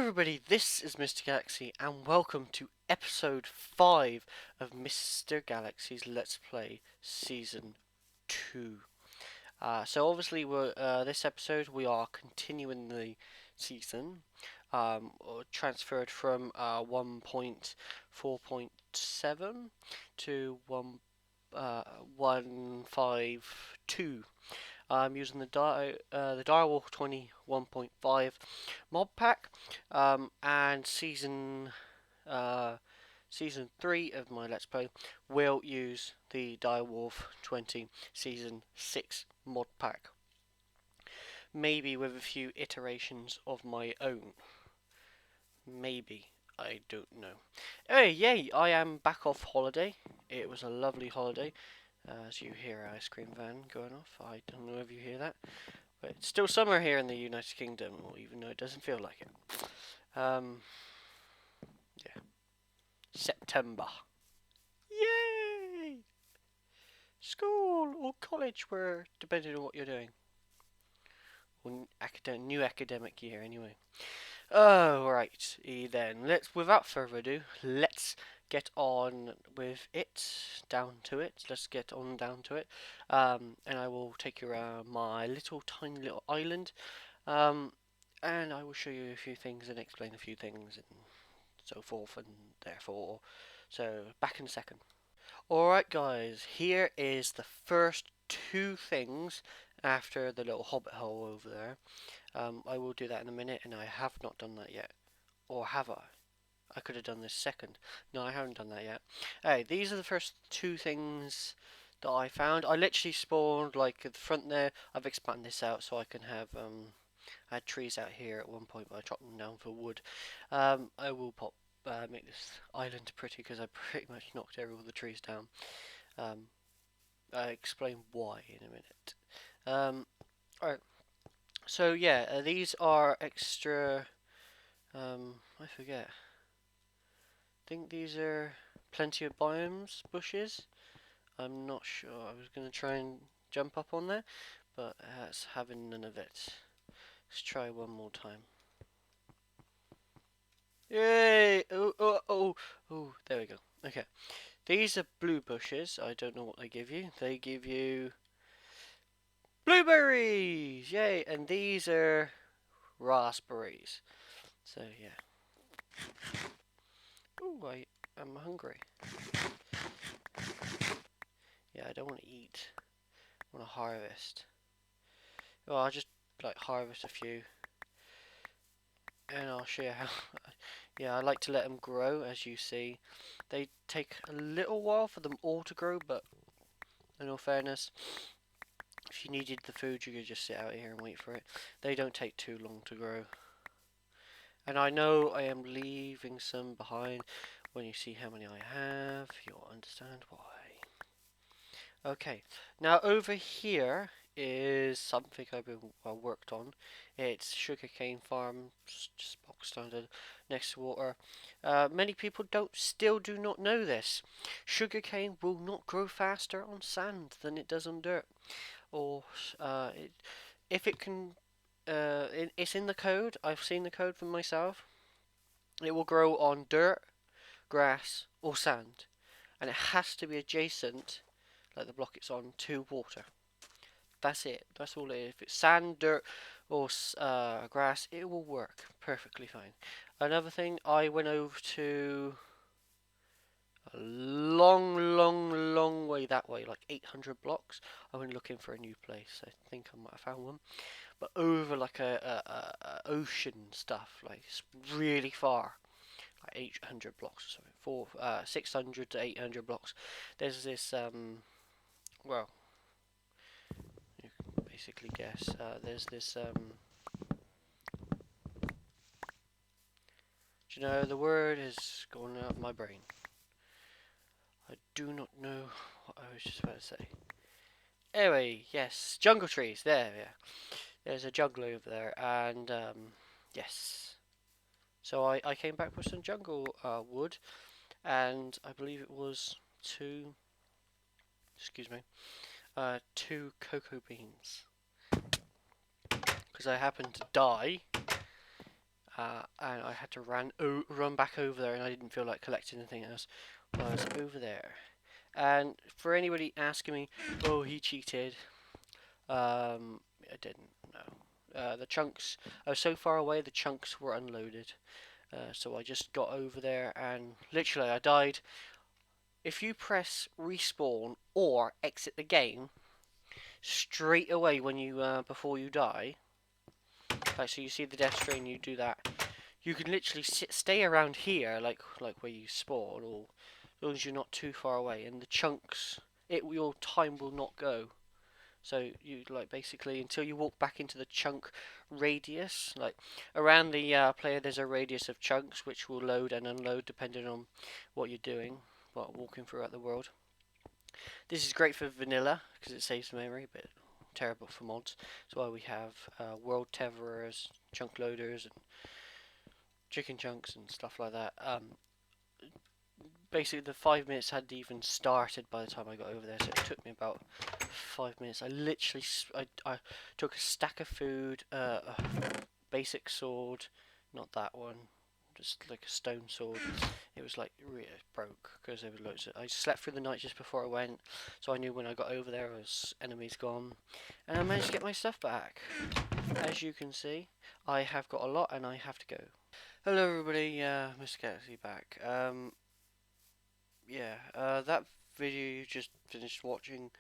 everybody, this is Mr. Galaxy and welcome to episode 5 of Mr. Galaxy's Let's Play Season 2. So obviously this episode we are continuing the season, transferred from 1.4.7 to 1.152. I'm using the Direwolf 21.5 mod pack, and season 3 of my Let's Play will use the Direwolf 20 season 6 mod pack. Maybe with a few iterations of my own. Maybe. I don't know. Hey, yay! I am back off holiday. It was a lovely holiday. As you hear ice cream van going off. I don't know if you hear that. But it's still summer here in the United Kingdom, even though it doesn't feel like it. Yeah. September. Yay! School or college, where depending on what you're doing. Or new academic year, anyway. Oh, right. Then without further ado, let's get on with it. Down to it. Let's get on down to it. And I will take you around my tiny little island. And I will show you a few things and explain a few things and so forth and therefore. So back in a second. Alright guys, here is the first two things after the little hobbit hole over there. I will do that in a minute, and I have not done that yet. Or have I? I could have done this second. No, I haven't done that yet. Hey, these are the first two things that I found. I literally spawned like at the front there. I've expanded this out so I can have I had trees out here at one point, but I chopped them down for wood. I will make this island pretty because I pretty much knocked all the trees down. I'll explain why in a minute. Alright, so yeah, these are extra. I forget. I think these are plenty of biomes bushes. I'm not sure. I was going to try and jump up on there, but it's having none of it. Let's try one more time. Yay! Oh, there we go. Okay. These are blue bushes. I don't know what they give you. They give you blueberries! Yay! And these are raspberries. So, yeah. Oh, I'm hungry. Yeah, I don't want to eat. I want to harvest. Well, I'll just like harvest a few. And I'll share how. Yeah, I like to let them grow, as you see. They take a little while for them all to grow, but in all fairness, if you needed the food, you could just sit out here and wait for it. They don't take too long to grow. And I know I am leaving some behind. When you see how many I have, you'll understand why. Okay, now over here is something I've been worked on. It's sugarcane farm, just box standard, next to water. Many people still do not know this. Sugarcane will not grow faster on sand than it does on dirt. Or if it can, it's in the code. I've seen the code for myself. It will grow on dirt, grass, or sand, and it has to be adjacent, like the block it's on, to water. That's it. That's all it is. If it's sand, dirt, or grass, it will work perfectly fine. Another thing, I went over to a long way that way, like 800 blocks. I went looking for a new place. I think I might have found one, but over like a ocean stuff, like it's really far. Like 800 blocks or something, 600 to 800 blocks. There's this well, you can basically guess. There's this do you know, the word is going out of my brain. I do not know what I was just about to say. Anyway, yes, jungle trees. There, yeah. There's a jungle over there, and yes. So I came back with some jungle wood, and I believe it was two. Excuse me. 2 cocoa beans. Because I happened to die and I had to run back over there, and I didn't feel like collecting anything else. I was over there. And for anybody asking me, oh, he cheated, I didn't. No. The chunks. I was so far away, the chunks were unloaded. So I just got over there, and literally I died. If you press respawn or exit the game straight away when you before you die, like so you see the death screen, you do that. You can literally stay around here, like where you spawn, or as long as you're not too far away, and the chunks, your time will not go. So you like basically until you walk back into the chunk radius, like around the player, there's a radius of chunks which will load and unload depending on what you're doing while walking throughout the world. This is great for vanilla because it saves memory, but terrible for mods. That's why we have world tetherers, chunk loaders, and chicken chunks and stuff like that. Basically, the 5 minutes hadn't even started by the time I got over there, so it took me about 5 minutes. I literally, I took a stack of food, a basic sword, not that one, just like a stone sword. It was like really broke because there was loads. I slept through the night just before I went, so I knew when I got over there, was enemies gone, and I managed to get my stuff back. As you can see, I have got a lot, and I have to go. Hello, everybody. Mr. Galaxy back. Yeah, that video you just finished watching,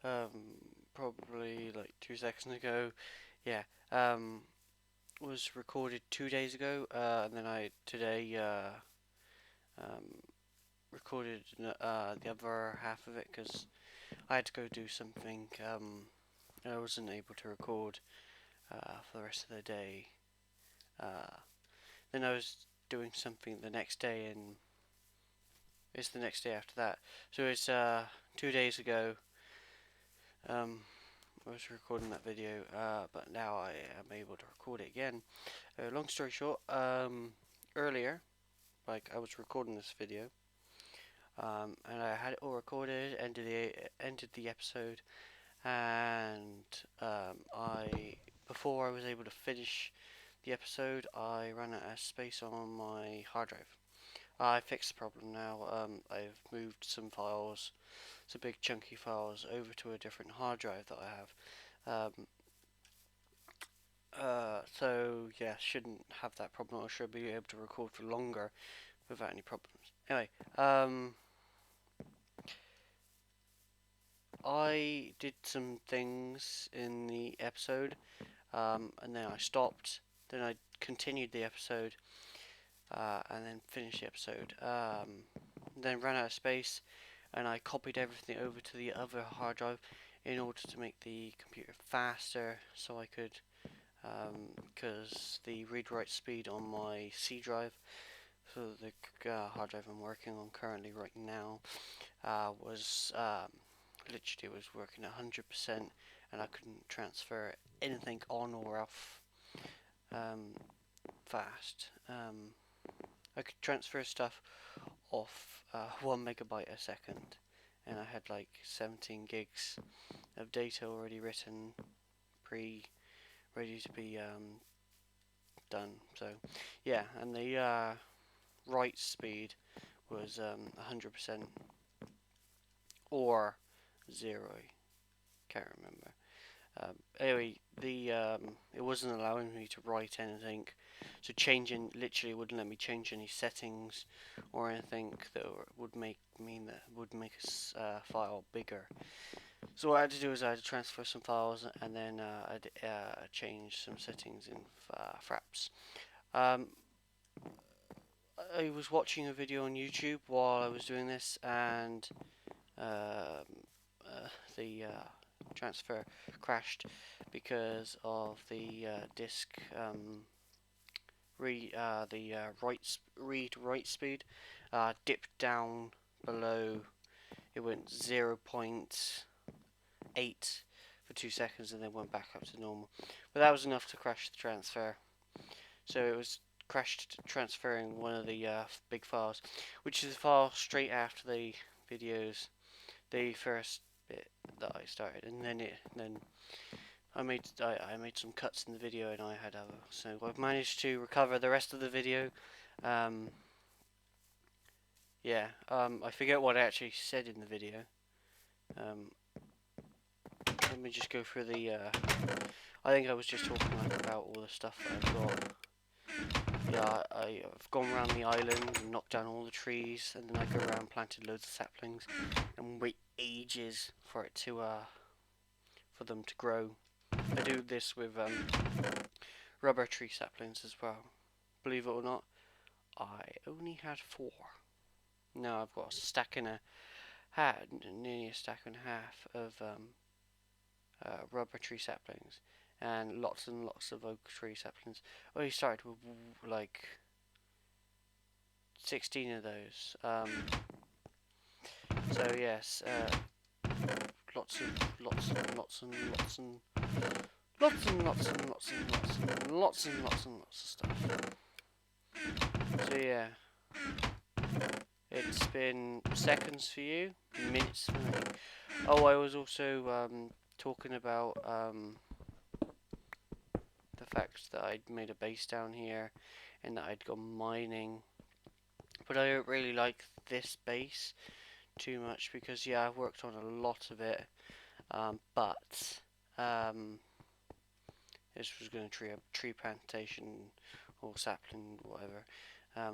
probably like 2 seconds ago, yeah, was recorded 2 days ago, and then I today um, recorded the other half of it because I had to go do something. I wasn't able to record for the rest of the day. Then I was doing something the next day, and it's the next day after that. So it's 2 days ago. I was recording that video, but now I am able to record it again. Long story short, earlier, like I was recording this video, and I had it all recorded, ended the episode, and before I was able to finish the episode, I ran out of space on my hard drive. I fixed the problem now. I've moved some files, some big chunky files, over to a different hard drive that I have. So yeah, shouldn't have that problem. I should be able to record for longer without any problems. Anyway, I did some things in the episode, and then I stopped. Then I continued the episode, and then finished the episode. Then ran out of space, and I copied everything over to the other hard drive in order to make the computer faster, so I could, because the read-write speed on my C drive, so the hard drive I'm working on currently right now, was literally was working 100%, and I couldn't transfer anything on or off fast. I could transfer stuff off 1 megabyte a second, and I had like 17 gigs of data already written, ready to be done. So yeah, and the write speed was 100% or 0. Can't remember. Anyway, it wasn't allowing me to write anything, so literally wouldn't let me change any settings or anything that would make a file bigger. So what I had to do is I had to transfer some files, and then I'd change some settings in Fraps. I was watching a video on YouTube while I was doing this, and the transfer crashed because of the disk read write speed dipped down below. It went 0.8 for 2 seconds and then went back up to normal, but that was enough to crash the transfer. So it was crashed transferring one of the big files, which is the file straight after the videos, the first bit that I started, and then I made some cuts in the video and I had other, so I've managed to recover the rest of the video. Um, yeah, I forget what I actually said in the video. Um, let me just go through the. I think I was just talking about all the stuff that I've got. Yeah, I've gone around the island and knocked down all the trees, and then I go around planted loads of saplings, and wait ages for it to for them to grow. I do this with rubber tree saplings as well. Believe it or not, I only had 4. Now I've got a stack and a half, nearly a stack and a half of rubber tree saplings, and lots of oak tree saplings. I only started with like 16 of those. So yes, lots and lots and lots and lots and lots and lots and lots and lots and lots and lots and lots of stuff. So yeah, it's been seconds for you, minutes for me. Oh, I was also talking about the fact that I'd made a base down here and that I'd gone mining, but I don't really like this base too much because yeah, I've worked on a lot of it, but this was going to a tree plantation or sapling, whatever,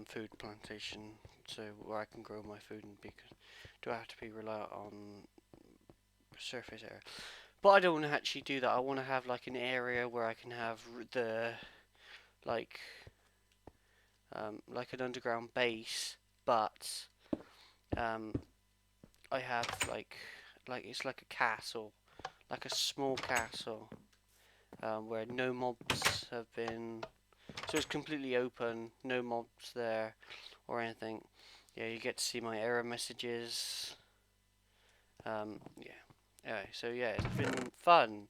food plantation, so where I can grow my food and do I have to be reliant on surface area? But I don't want to actually do that. I want to have like an area where I can have the like like an underground base, but I have like it's like a castle, like a small castle, where no mobs have been. So it's completely open, no mobs there or anything. Yeah, you get to see my error messages. Yeah. Anyway, so yeah, it's been fun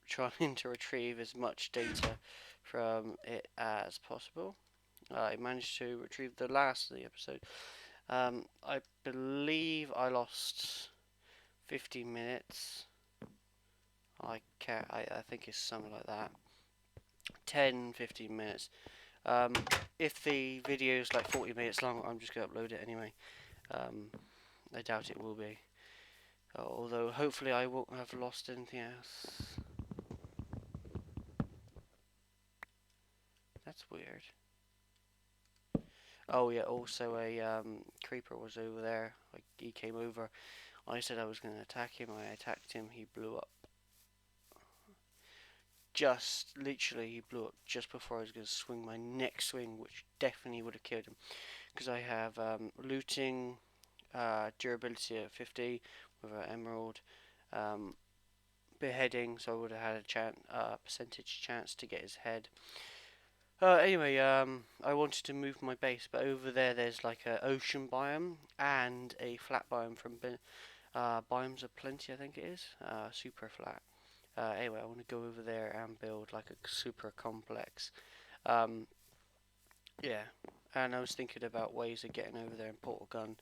trying to retrieve as much data from it as possible. I managed to retrieve the last of the episode. I believe I lost 15 minutes. I think it's something like that. 10-15 minutes. If the video is like 40 minutes long, I'm just going to upload it anyway. I doubt it will be. Although hopefully I won't have lost anything else. That's weird. Oh yeah, also a creeper was over there. Like he came over. I said I was going to attack him. I attacked him. He blew up. Just literally, he blew up just before I was going to swing my next swing, which definitely would have killed him. Because I have looting, durability at 50 with an emerald, beheading, so I would have had a percentage chance to get his head. Anyway, I wanted to move my base, but over there's like a ocean biome and a flat biome from Biomes of Plenty, I think it is, super flat. Anyway, I want to go over there and build like a super complex. Yeah, and I was thinking about ways of getting over there in Portal Gun.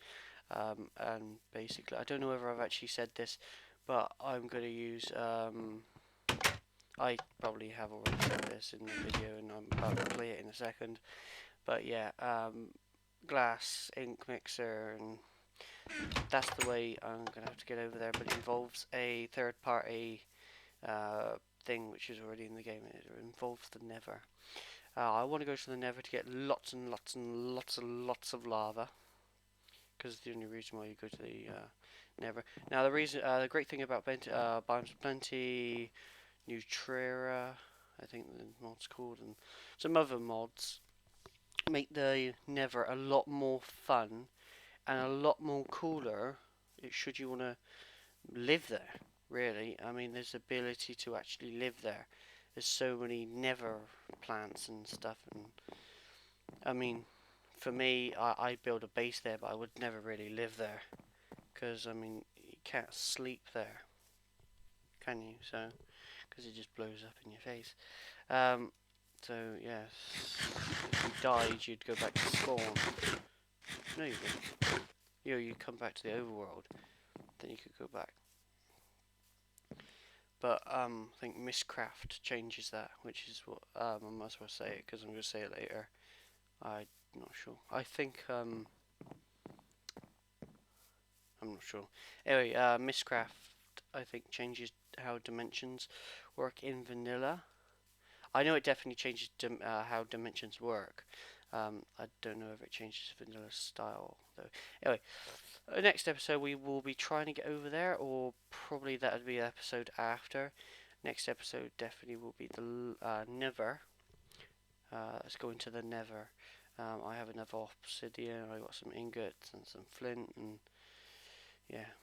And basically, I don't know whether I've actually said this, but I'm going to use. I probably have already said this in the video, and I'm about to play it in a second. But yeah, glass, ink mixer, and that's the way I'm going to have to get over there. But it involves a third-party thing which is already in the game. It involves the Nether. I want to go to the Nether to get lots and lots and lots and lots of lava, because it's the only reason why you go to the Nether. Now the great thing about Biomes of Plenty, Nutrera, I think the mod's called, and some other mods make the Nether a lot more fun and a lot more cooler. Should you want to live there, really. I mean, there's the ability to actually live there. There's so many Nether plants and stuff, and I mean, for me, I'd build a base there, but I would never really live there, because I mean, you can't sleep there, can you? So, because it just blows up in your face. So yes, if you died, you'd go back to spawn. No, you wouldn't. You'd come back to the overworld, then you could go back. but I think Mistcraft changes that, which is what I might as well say it because I'm going to say it later. I'm not sure. I think I'm not sure. Anyway, Mistcraft I think changes how dimensions work in vanilla. I know it definitely changes how dimensions work. I don't know if it changes vanilla style though. Anyway, next episode we will be trying to get over there, or probably that would be the episode after. Next episode definitely will be the Nether. Let's go into the Nether. I have enough obsidian. I got some ingots and some flint, and yeah.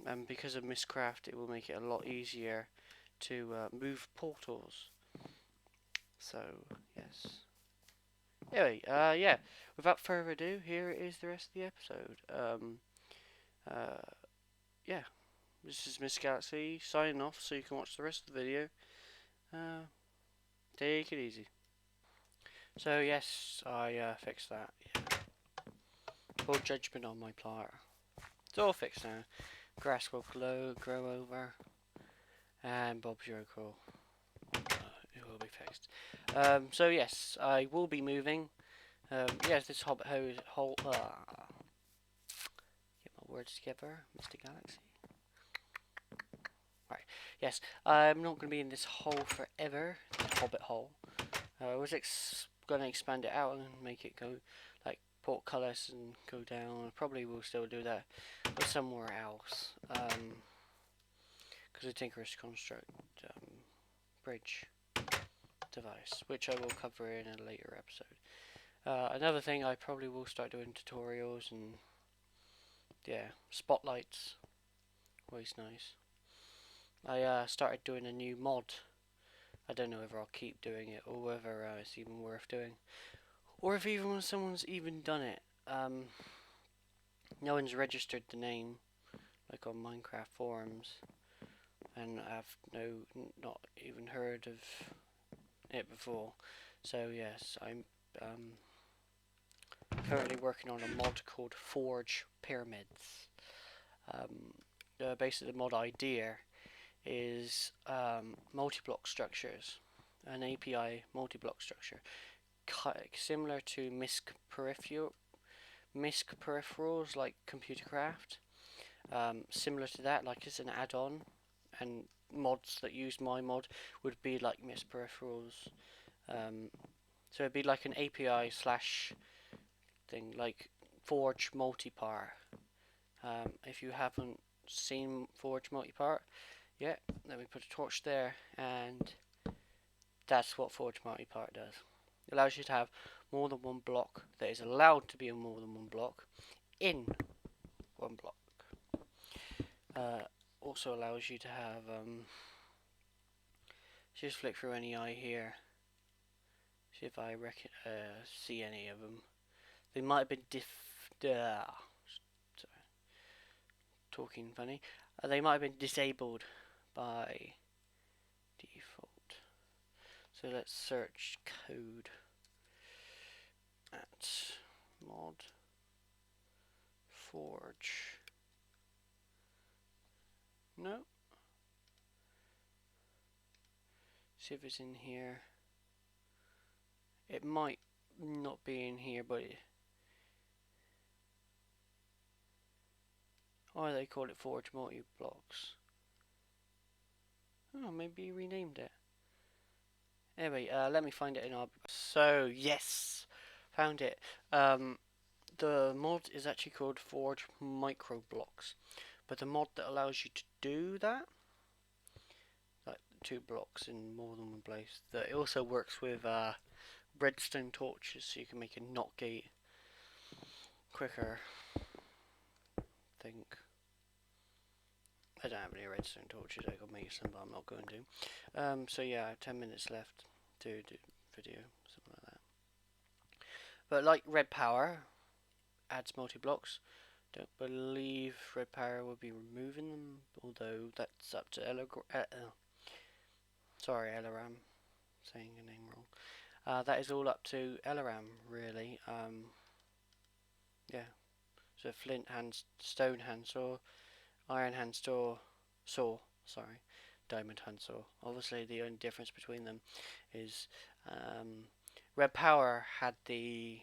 And because of Mistcraft, it will make it a lot easier to move portals. So yes. Anyway, yeah. Without further ado, here is the rest of the episode. Uh, yeah. This is Miss Galaxy signing off, so you can watch the rest of the video. Uh, take it easy. So yes, I fixed that. Yeah. Full judgment on my part. It's all fixed now. Grass will grow over, and Bob's your cool. It will be fixed. So yes, I will be moving. Yes, this Hobbit hole. Get my words together, Mr. Galaxy. Right. Yes, I'm not going to be in this hole forever. This Hobbit hole. I was going to expand it out and make it go like portcullis and go down. I probably will still do that, but somewhere else. Because the Tinker's Construct bridge device, which I will cover in a later episode. Another thing, I probably will start doing tutorials and yeah, spotlights. Always nice. I started doing a new mod. I don't know whether I'll keep doing it or whether it's even worth doing, or if even someone's even done it. No one's registered the name like on Minecraft forums, and I've not even heard of it before. So yes, I'm currently working on a mod called Forge Pyramids. Basically, the mod idea is multi-block structures, an API multi-block structure, similar to MISC peripherals like Computercraft. Similar to that, like it's an add-on, and mods that use my mod would be like MISC peripherals. So it'd be like an API slash thing, like Forge Multipart. If you haven't seen Forge Multipart yet, let me put a torch there, and that's what Forge Multipart does. It allows you to have more than one block that is allowed to be in more than one block in one block. Also allows you to have just flick through any eye here. See if I see any of them. They might have been sorry, talking funny. They might have been disabled by default. So let's search code at mod forge. No. See if it's in here. It might not be in here, but or they call it Forge Multi-Blocks. Oh, maybe he renamed it. Anyway, let me find it in our... So, yes! Found it. The mod is actually called Forge Microblocks. But the mod that allows you to do that, like 2 blocks in more than one place, that it also works with redstone torches, so you can make a not gate quicker. I think. I don't have any redstone torches, I could make some, but I'm not going to. So yeah, 10 minutes left to do video, something like that. But like Red Power adds multi-blocks. Don't believe Red Power will be removing them, although that's up to sorry, Elaram, saying your name wrong. That is all up to Elaram, really. Yeah. So flint hand, stone hand saw, iron hand saw, sorry. Diamond Hanzo. Obviously, the only difference between them is Red Power had the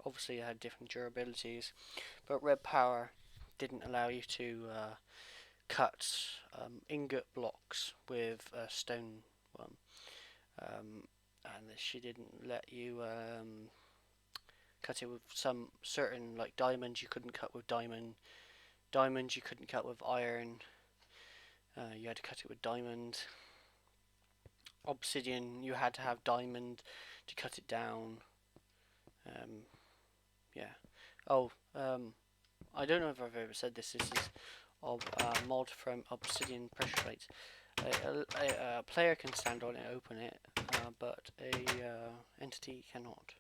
obviously it had different durabilities, but Red Power didn't allow you to cut ingot blocks with a stone one, and she didn't let you cut it with some certain like diamonds. You couldn't cut with diamonds. You couldn't cut with iron. You had to cut it with diamond. Obsidian, you had to have diamond to cut it down. Yeah. Oh, I don't know if I've ever said this. This is a mod from Obsidian Pressure Plates. A player can stand on it, open it, but a entity cannot.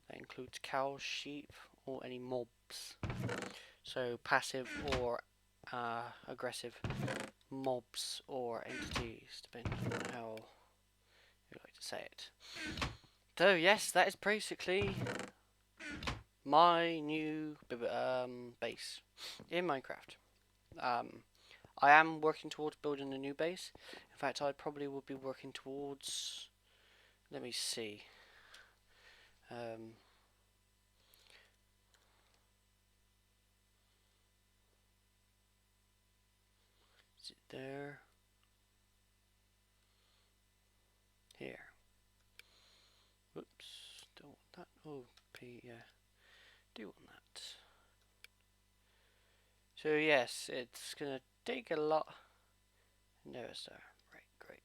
That includes cows, sheep, or any mobs. So passive or aggressive mobs or entities, depending on how you like to say it. So yes, that is basically my new base in Minecraft. I am working towards building a new base. In fact, I probably will be working towards. Let me see. Is it there? Here. Whoops. Don't want that. Oh, P. Yeah. Do want that. So yes, it's gonna take a lot. No, sir. Right, great.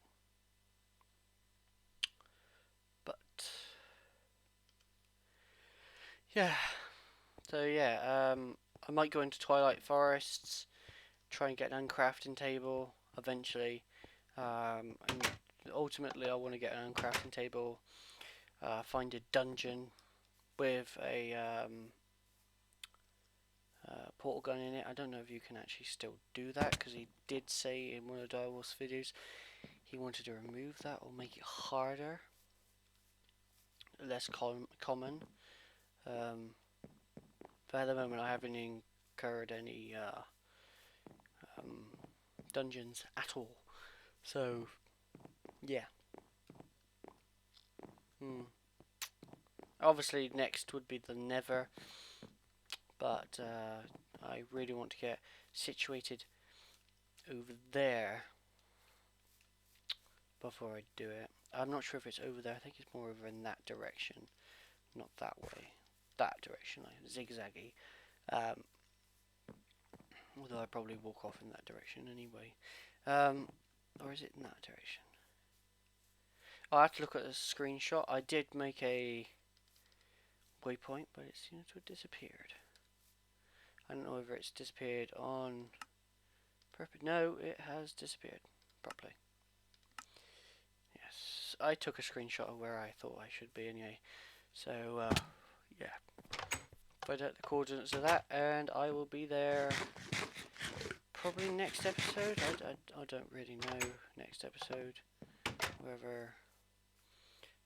But yeah. So yeah, I might go into Twilight Forests, try and get an uncrafting table eventually, and ultimately I want to get an uncrafting table, find a dungeon with a portal gun in it. I don't know if you can actually still do that, because he did say in one of the Direwolf's videos he wanted to remove that or make it harder, less common. But at the moment I haven't incurred any dungeons at all. So yeah. Obviously next would be the Nether, but I really want to get situated over there before I do it. I'm not sure if it's over there. I think it's more over in that direction, not that way. That direction, like zigzaggy. Although I probably walk off in that direction anyway. Or is it in that direction? I'll have to look at the screenshot. I did make a waypoint, but it seems to have disappeared. I don't know whether it's disappeared on purpose. No, it has disappeared properly. Yes, I took a screenshot of where I thought I should be anyway. So, yeah. Find out the coordinates of that, and I will be there probably next episode. I don't really know next episode. Whether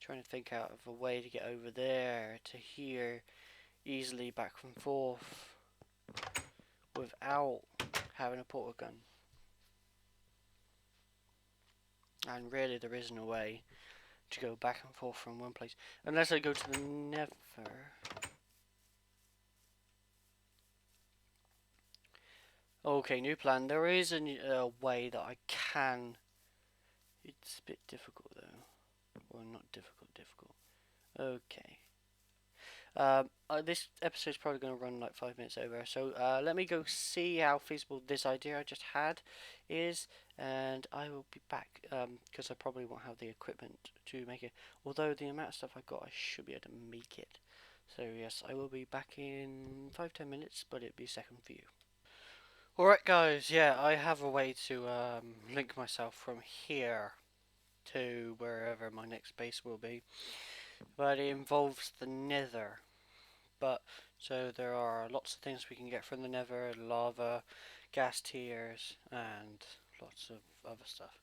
trying to think out of a way to get over there to here easily back and forth without having a portal gun. And really there isn't a way to go back and forth from one place unless I go to the Nether. Okay, new plan. There is a way that I can. It's a bit difficult though. Well, not difficult. Okay. This episode is probably going to run like 5 minutes over, so let me go see how feasible this idea I just had is, and I will be back, because I probably won't have the equipment to make it, although the amount of stuff I've got I should be able to make it. So yes, I will be back in 5-10 minutes, but it'll be a second for you. Alright guys, yeah, I have a way to link myself from here to wherever my next base will be, but it involves the Nether. But so there are lots of things we can get from the Nether: lava, gas tiers, and lots of other stuff.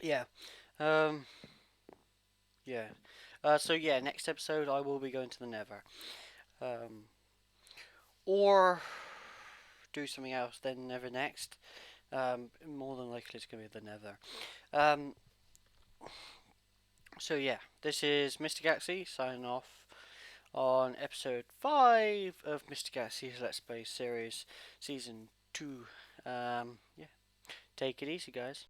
Yeah, um, yeah. So yeah, next episode I will be going to the Nether. Or do something else, then Never next. More than likely it's going to be the Nether. Um, so yeah, this is Mr. Galaxy signing off on episode 5 of Mr. Galaxy's Let's Play series, season 2. Yeah, take it easy, guys.